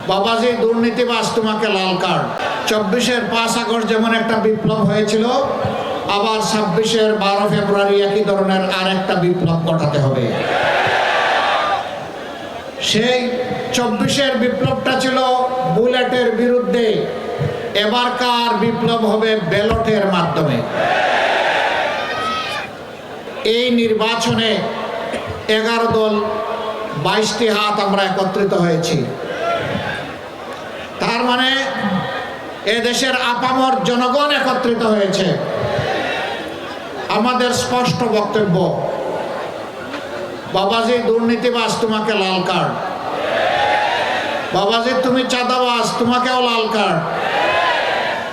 বাবাজি দুর্নীতিবাজ তোমাকে লাল কার্ড। 24-এর 5 আগস্ট যেমন একটা বিপ্লব হয়েছিল, আবার 26-এর 12 ফেব্রুয়ারি একই ধরনের আরেকটা বিপ্লব ঘটাতে হবে। সেই 24-এর বিপ্লবটা ছিল বুলেটের বিরুদ্ধে, এবারকার বিপ্লব হবে ব্যালটের মাধ্যমে। এই নির্বাচনে 11 দল 22টি হাত আমরা একত্রিত হয়েছি। তার মানে এদেশের আপামর জনগণ একত্রিত হয়েছে। আমাদের স্পষ্ট বক্তব্য, বাবাজি দুর্নীতিবাজ তোমাকে লাল কার্ড। বাবাজি তুমি চাঁদাবাজ, তোমাকেও লাল কার্ড।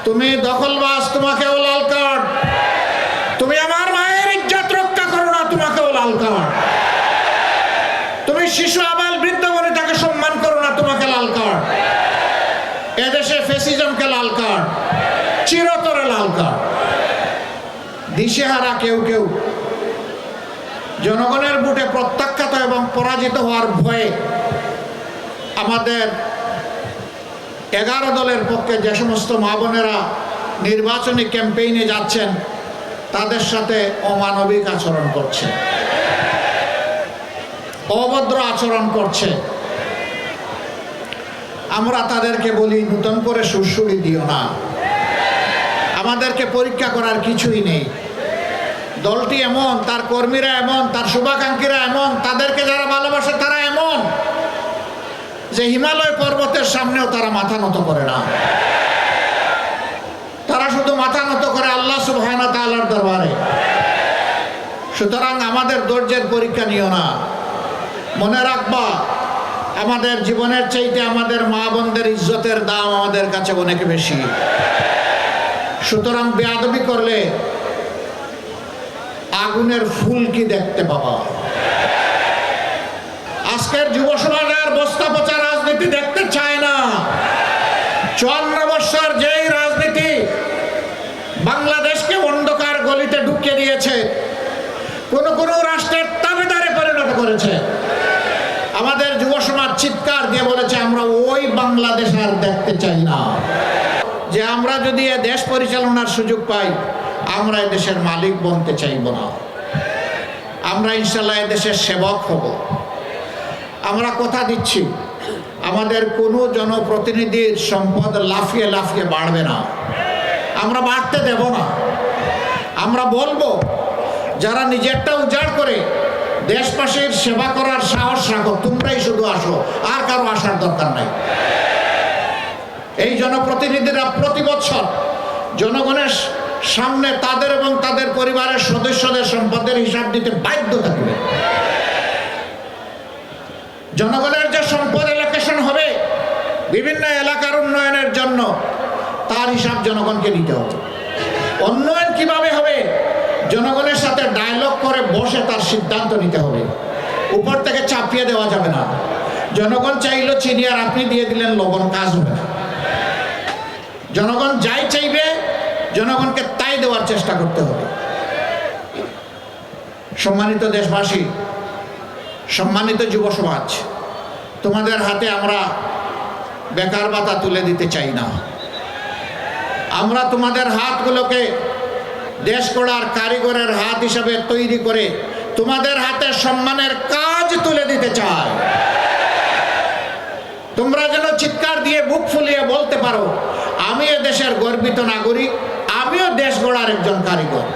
তুমি দখলবাজ, তোমাকেও লাল কার্ড। তুমি আমার মায়ের ইজ্জত রক্ষা করো না, তোমাকেও লাল কার্ড। তুমি শিশু আবাল বৃদ্ধ বনিতাকে সম্মান করো না, তোমাকে লাল কার্ড। এদেশে ফ্যাসিজমকে লাল কার্ড, চিরতরে লাল কার্ড। দিশেহারা কেউ কেউ জনগণের ভোটে প্রত্যাখ্যাত এবং পরাজিত হওয়ার ভয়ে আমাদের 11 দলের পক্ষে যে সমস্ত মা বোনেরা নির্বাচনী ক্যাম্পেইনে যাচ্ছেন, তাদের সাথে অমানবিক আচরণ করছে, অভদ্র আচরণ করছে। আমরা তাদেরকে বলি, নতুন করে সুরসুরি দিও না, আমাদেরকে পরীক্ষা করার কিছুই নেই। দলটি এমন, তার কর্মীরা এমন, তার শুভাকাঙ্ক্ষীরা এমন, তাদেরকে যারা ভালোবাসে তারা এমন যে হিমালয় পর্বতের সামনেও তারা মাথা নত করে না। তারা শুধু মাথা নত করে আল্লাহ সুবহানাহু ওয়া তাআলার দরবারে। সুতরাং আমাদের ধৈর্যের পরীক্ষা নিও না। মনে রাখবা, আমাদের জীবনের চাইতে আমাদের মা বোনদের ইজ্জতের দাম আমাদের কাছে অনেক বেশি। সুতরাং বেয়াদবি করলে আগুনের ফুল কি দেখতে পাবা। আজকের যুব সমাজ আর বস্তা পচা রাজনীতি দেখতে চায় না। 54 বছর যেই রাজনীতি বাংলাদেশকে অন্ধকার গলিতে ঢুকিয়ে দিয়েছে, কোন কোন রাষ্ট্রের তাবেদারে পরিণত করেছে, আমাদের যুব সমাজ চিৎকার দিয়ে বলেছে আমরা ওই বাংলাদেশ আর দেখতে চাই না। যে আমরা যদি এ দেশ পরিচালনার সুযোগ পাই, আমরা এ দেশের মালিক বনতে চাইব না। আমরা ইনশাল্লাহ এ দেশের সেবক হব। আমরা কথা দিচ্ছি, আমাদের কোনো জনপ্রতিনিধির সম্পদ লাফিয়ে লাফিয়ে বাড়বে না, আমরা বাড়তে দেব না। আমরা বলবো, যারা নিজেরটা উজাড় করে দেশবাসীর সেবা করার সাহস রাখো, তোমরাই শুধু আসো, আর কারো আসার দরকার নাই। এই জনপ্রতিনিধিরা প্রতি বছর জনগণের সামনে তাদের এবং তাদের পরিবারের সদস্যদের সম্পদের হিসাব দিতে বাধ্য থাকবে। জনগণের যে সম্পদ এলোকেশন হবে বিভিন্ন এলাকার উন্নয়নের জন্য, তার হিসাব জনগণকে দিতে হবে। উন্নয়ন কিভাবে হবে, জনগণের সাথে ডায়লগ করে বসে তার সিদ্ধান্ত নিতে হবে। উপর থেকে চাপিয়ে দেওয়া যাবে না। জনগণ চাইলো চিনি আর আপনি দিয়ে দিলেন লবণ, কাজ হবে না। জনগণ যাই চাইবে জনগণকে তাই দেওয়ার চেষ্টা করতে হবে। সম্মানিত দেশবাসী, সম্মানিত যুব সমাজ, তোমাদের হাতে আমরা বেকার ভাতা তুলে দিতে চাই না। আমরা তোমাদের হাতগুলোকে দেশ গড়ার কারিগরের হাত হিসাবে তৈরি করে তোমাদের হাতে সম্মানের কাজ তুলে দিতে চাই। তোমরা যেন চিৎকার দিয়ে বুক ফুলিয়ে বলতে পারো, আমি এ দেশের গর্বিত নাগরিক, আমিও দেশ গড়ার একজন কারিগর।